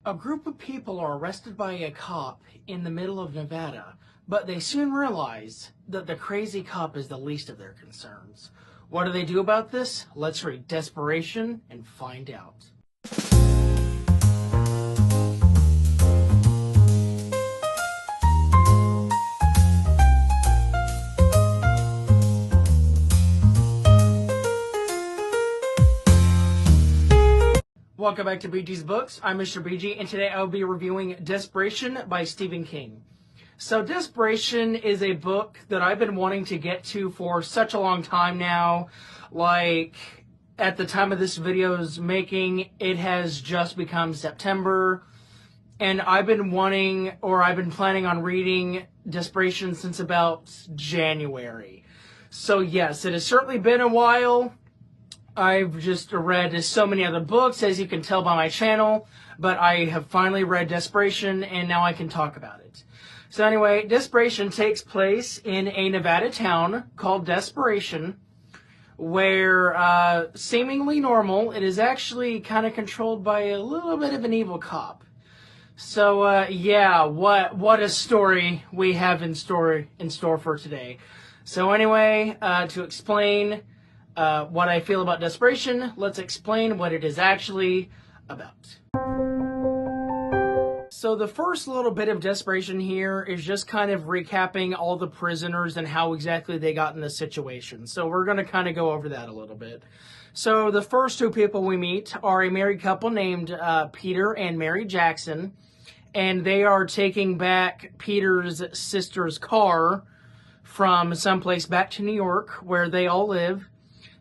A group of people are arrested by a cop in the middle of Nevada, but they soon realize that the crazy cop is the least of their concerns. What do they do about this? Let's read Desperation and find out. Welcome back to BG's Books. I'm Mr. BG, and today I will be reviewing Desperation by Stephen King. So Desperation is a book that I've been wanting to get to for such a long time now. Like, at the time of this video's making, it has just become September, and I've been planning on reading Desperation since about January. So yes, it has certainly been a while. I've just read so many other books, as you can tell by my channel, but I have finally read Desperation, and now I can talk about it. So anyway, Desperation takes place in a Nevada town called Desperation, where, seemingly normal, it is actually kind of controlled by a little bit of an evil cop. So, yeah, what a story we have in store for today. So anyway, to explain what I feel about Desperation, let's explain what it is actually about. So the first little bit of Desperation here is just kind of recapping all the prisoners and how exactly they got in this situation. So we're going to kind of go over that a little bit. So the first two people we meet are a married couple named Peter and Mary Jackson, and they are taking back Peter's sister's car from someplace back to New York where they all live.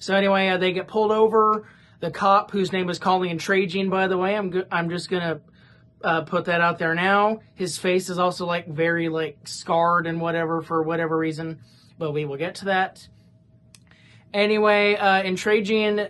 So anyway, they get pulled over. The cop, whose name is Colleen Trajan, by the way, I'm just gonna put that out there now. His face is also very scarred and whatever for whatever reason, but we will get to that. Anyway, and Trajan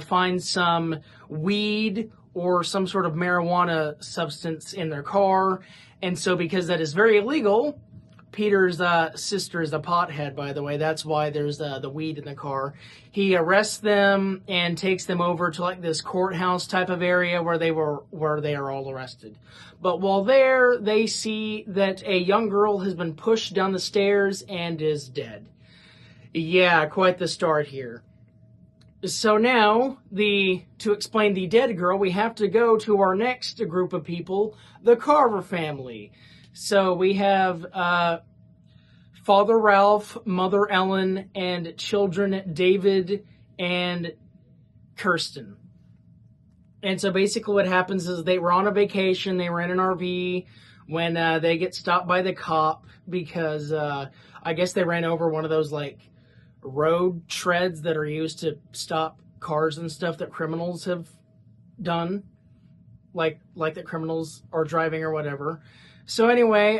finds some weed or some sort of marijuana substance in their car, and so because that is very illegal. Peter's sister is a pothead, by the way. That's why there's the weed in the car. He arrests them and takes them over to this courthouse type of area where they are all arrested. But while there, they see that a young girl has been pushed down the stairs and is dead. Yeah, quite the start here. So now, to explain the dead girl, we have to go to our next group of people, the Carver family. So we have Father Ralph, Mother Ellen, and children David and Kirsten. And so basically what happens is they were on a vacation, they were in an RV when they get stopped by the cop because I guess they ran over one of those road treads that are used to stop cars and stuff that criminals have done. Like that criminals are driving or whatever. So anyway,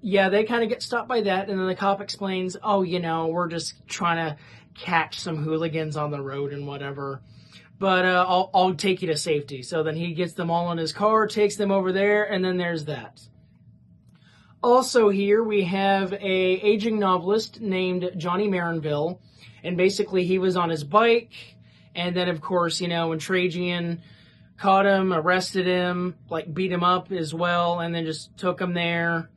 yeah, they kind of get stopped by that, and then the cop explains, oh, we're just trying to catch some hooligans on the road and whatever, but I'll take you to safety. So then he gets them all in his car, takes them over there, and then there's that. Also here we have a aging novelist named Johnny Marinville, and basically he was on his bike, and then of course, when Trajan caught him, arrested him, beat him up as well, and then just took him there.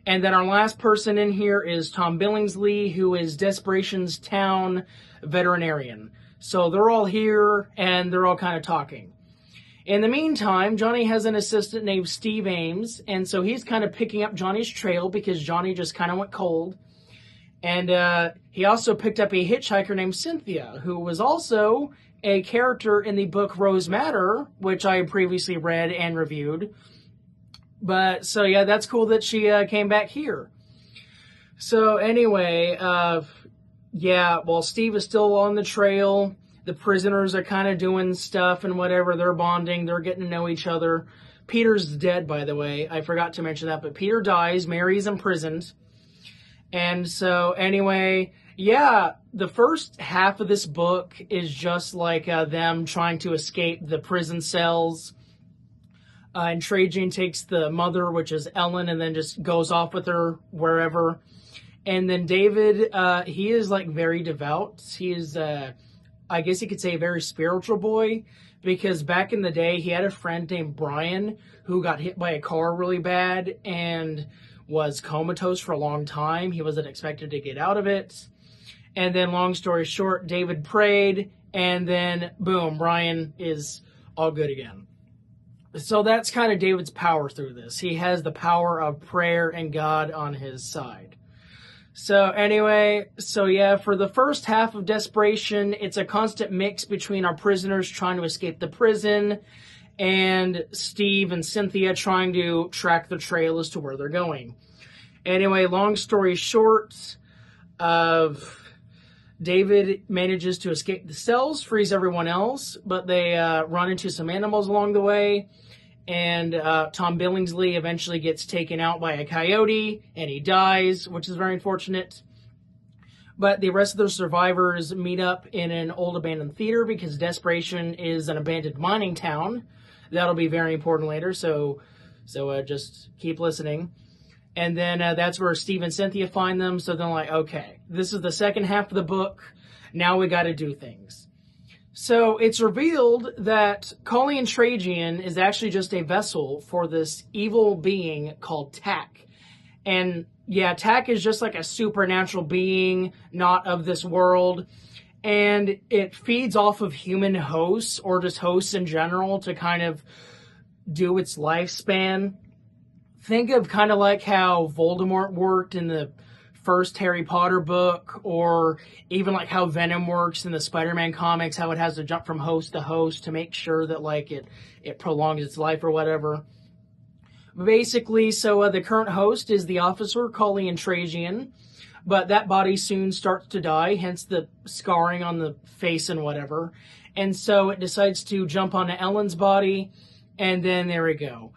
And then our last person in here is Tom Billingsley, who is Desperation's town veterinarian. So they're all here, and they're all kind of talking. In the meantime, Johnny has an assistant named Steve Ames, and so he's kind of picking up Johnny's trail because Johnny just kind of went cold. And he also picked up a hitchhiker named Cynthia, who was also a character in the book Rose Madder, which I previously read and reviewed. But, so yeah, that's cool that she came back here. So anyway, yeah, while Steve is still on the trail, the prisoners are kind of doing stuff and whatever. They're bonding. They're getting to know each other. Peter's dead, by the way. I forgot to mention that, but Peter dies. Mary's imprisoned. And so anyway, yeah, the first half of this book is just them trying to escape the prison cells. And Trajan takes the mother, which is Ellen, and then just goes off with her wherever. And then David, he is very devout. He is, I guess you could say, a very spiritual boy because back in the day, he had a friend named Brian who got hit by a car really bad and was comatose for a long time. He wasn't expected to get out of it. And then, long story short, David prayed, and then, boom, Brian is all good again. So that's kind of David's power through this. He has the power of prayer and God on his side. So anyway, so yeah, for the first half of Desperation, it's a constant mix between our prisoners trying to escape the prison and Steve and Cynthia trying to track the trail as to where they're going. Anyway, long story short, David manages to escape the cells, frees everyone else, but they run into some animals along the way, and Tom Billingsley eventually gets taken out by a coyote, and he dies, which is very unfortunate. But the rest of the survivors meet up in an old abandoned theater because Desperation is an abandoned mining town. That'll be very important later, so just keep listening. And then that's where Steve and Cynthia find them. So they're like, okay, this is the second half of the book. Now we got to do things. So it's revealed that Colleen Trajan is actually just a vessel for this evil being called Tack. And yeah, Tack is just like a supernatural being, not of this world. And it feeds off of human hosts or just hosts in general to kind of do its lifespan. Think of kind of like how Voldemort worked in the first Harry Potter book, or even like how Venom works in the Spider-Man comics, how it has to jump from host to host to make sure that like it prolongs its life or whatever. Basically, so the current host is the officer, Colleen Trajan, but that body soon starts to die, hence the scarring on the face and whatever. And so it decides to jump onto Ellen's body, and then there we go.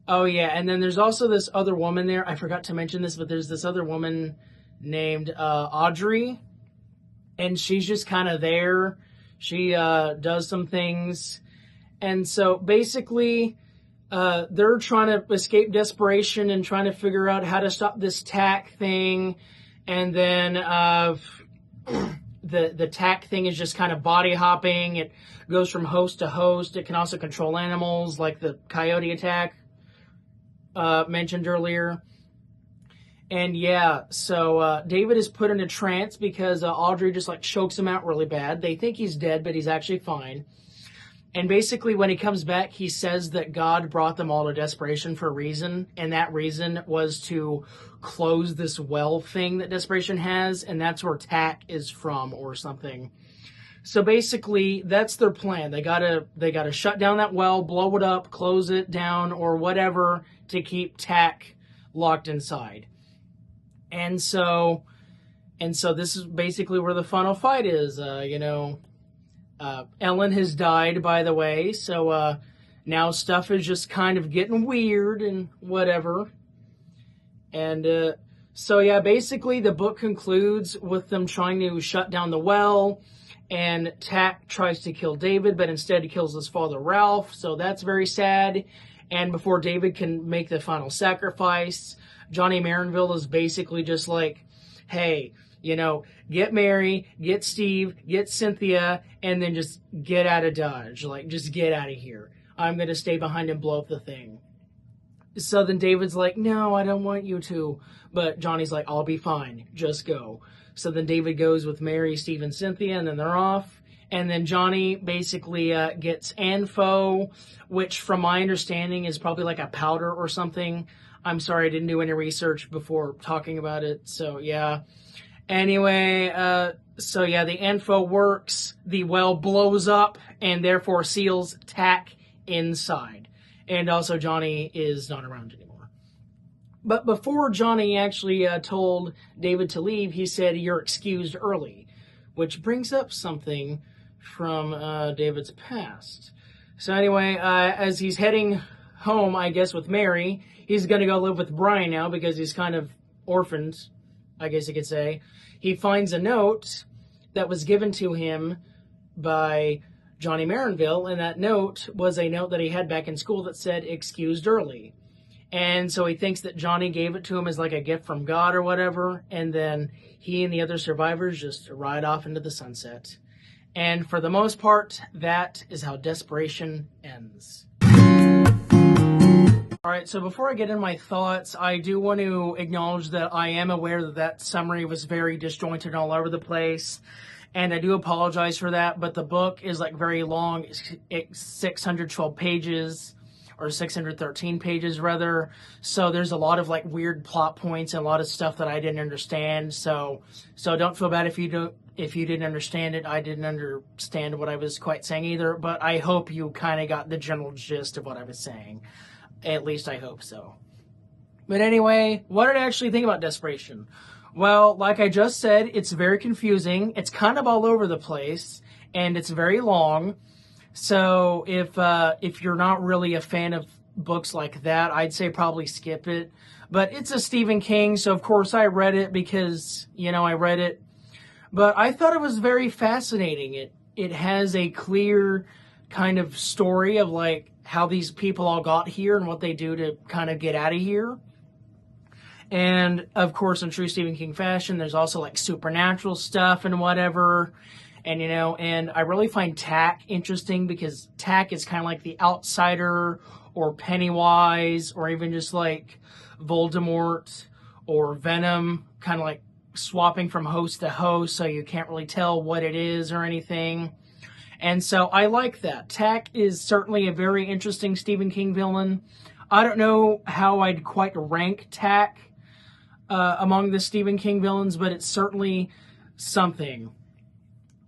Oh, yeah, and then there's also this other woman there. I forgot to mention this, but there's this other woman named Audrey, and she's just kind of there. She does some things. And so basically, they're trying to escape Desperation and trying to figure out how to stop this Tack thing. And then the Tack thing is just kind of body hopping. It goes from host to host. It can also control animals, like the coyote attack mentioned earlier. And yeah, so David is put in a trance because Audrey just like chokes him out really bad. They think he's dead, but he's actually fine. And basically when he comes back, he says that God brought them all to Desperation for a reason, and that reason was to close this well thing that Desperation has, and that's where Tack is from or something. So basically, that's their plan. They gotta shut down that well, blow it up, close it down, or whatever to keep Tack locked inside. And so this is basically where the final fight is. Ellen has died, by the way, so now stuff is just kind of getting weird and whatever. And so yeah, basically the book concludes with them trying to shut down the well. And Tack tries to kill David, but instead he kills his father, Ralph. So that's very sad. And before David can make the final sacrifice, Johnny Marinville is basically just like, hey, get Mary, get Steve, get Cynthia, and then just get out of Dodge. Like, just get out of here. I'm going to stay behind and blow up the thing. So then David's like, no, I don't want you to. But Johnny's like, I'll be fine. Just go. So then David goes with Mary, Steve, and Cynthia, and then they're off. And then Johnny basically gets Anfo, which from my understanding is probably like a powder or something. I'm sorry, I didn't do any research before talking about it. So yeah. Anyway, the Anfo works. The well blows up and therefore seals Tack inside. And also Johnny is not around anymore. But before Johnny actually told David to leave, he said, "You're excused early," which brings up something from David's past. So anyway, as he's heading home, I guess, with Mary, he's going to go live with Brian now because he's kind of orphaned, I guess you could say. He finds a note that was given to him by Johnny Marinville, and that note was a note that he had back in school that said, "Excused early." And so he thinks that Johnny gave it to him as like a gift from God or whatever, and then he and the other survivors just ride off into the sunset. And for the most part, that is how Desperation ends. Alright, so before I get into my thoughts, I do want to acknowledge that I am aware that that summary was very disjointed all over the place. And I do apologize for that, but the book is like very long. It's 612 pages, or 613 pages rather. So there's a lot of like weird plot points and a lot of stuff that I didn't understand. So don't feel bad if you didn't understand it. I didn't understand what I was quite saying either, but I hope you kind of got the general gist of what I was saying. At least I hope so. But anyway, what did I actually think about Desperation? Well, like I just said, it's very confusing. It's kind of all over the place, and it's very long. So if you're not really a fan of books like that, I'd say probably skip it. But it's a Stephen King, so of course I read it because, I read it. But I thought it was very fascinating. It has a clear kind of story of like how these people all got here and what they do to kind of get out of here. And of course, in true Stephen King fashion, there's also like supernatural stuff and whatever. And and I really find Tack interesting because Tack is kind of like the outsider or Pennywise or even just like Voldemort or Venom, kind of like swapping from host to host, so you can't really tell what it is or anything. And so I like that. Tack is certainly a very interesting Stephen King villain. I don't know how I'd quite rank Tack among the Stephen King villains, but it's certainly something.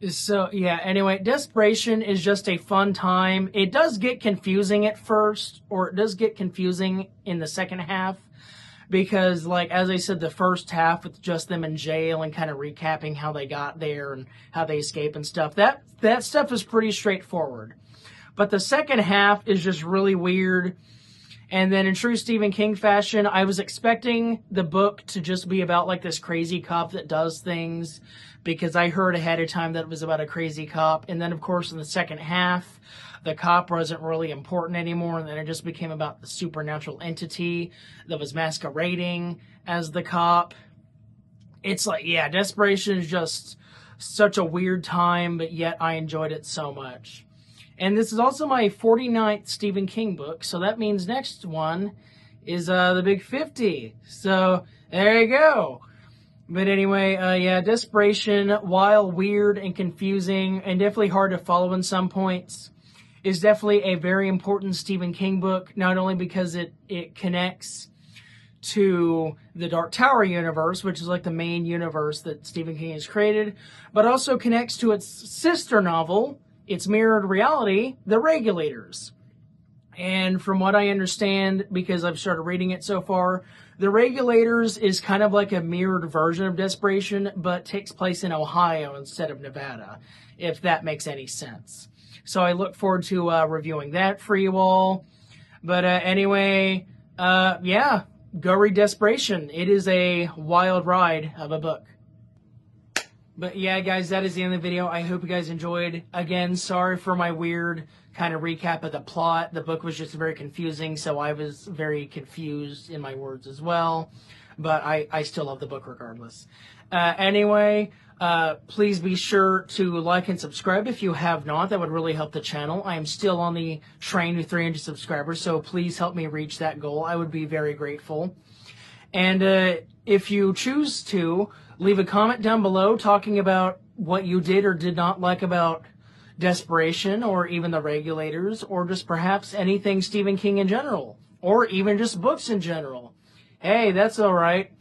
So, yeah, anyway, Desperation is just a fun time. It does get confusing at first, or it does get confusing in the second half. Because, like, as I said, the first half with just them in jail and kind of recapping how they got there and how they escape and stuff, that stuff is pretty straightforward. But the second half is just really weird. And then in true Stephen King fashion, I was expecting the book to just be about, like, this crazy cop that does things. Because I heard ahead of time that it was about a crazy cop. And then, of course, in the second half, the cop wasn't really important anymore, and then it just became about the supernatural entity that was masquerading as the cop. It's like, yeah, Desperation is just such a weird time, but yet I enjoyed it so much. And this is also my 49th Stephen King book, so that means next one is the Big 50. So, there you go. But anyway, yeah, Desperation, while weird and confusing and definitely hard to follow in some points, is definitely a very important Stephen King book, not only because it connects to the Dark Tower universe, which is like the main universe that Stephen King has created, but also connects to its sister novel, its mirrored reality, The Regulators. And from what I understand, because I've started reading it so far, The Regulators is kind of like a mirrored version of Desperation, but takes place in Ohio instead of Nevada, if that makes any sense. So I look forward to reviewing that for you all. But anyway, yeah, go read Desperation. It is a wild ride of a book. But yeah, guys, that is the end of the video. I hope you guys enjoyed. Again, sorry for my weird kind of recap of the plot. The book was just very confusing, so I was very confused in my words as well. But I still love the book regardless. Anyway, please be sure to like and subscribe if you have not. That would really help the channel. I am still on the train to 300 subscribers, so please help me reach that goal. I would be very grateful. And if you choose to, leave a comment down below talking about what you did or did not like about Desperation, or even The Regulators, or just perhaps anything Stephen King in general, or even just books in general. Hey, that's all right.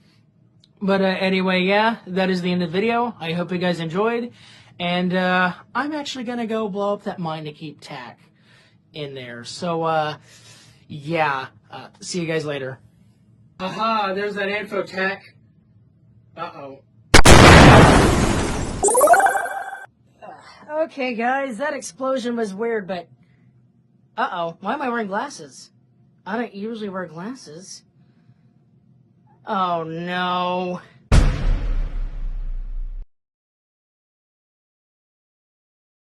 But anyway, yeah, that is the end of the video. I hope you guys enjoyed. And I'm actually going to go blow up that mine to keep Tack in there. So, yeah, see you guys later. Aha, there's that info, Tack. Uh-oh. Okay, guys, that explosion was weird, but... Uh-oh, why am I wearing glasses? I don't usually wear glasses. Oh, no.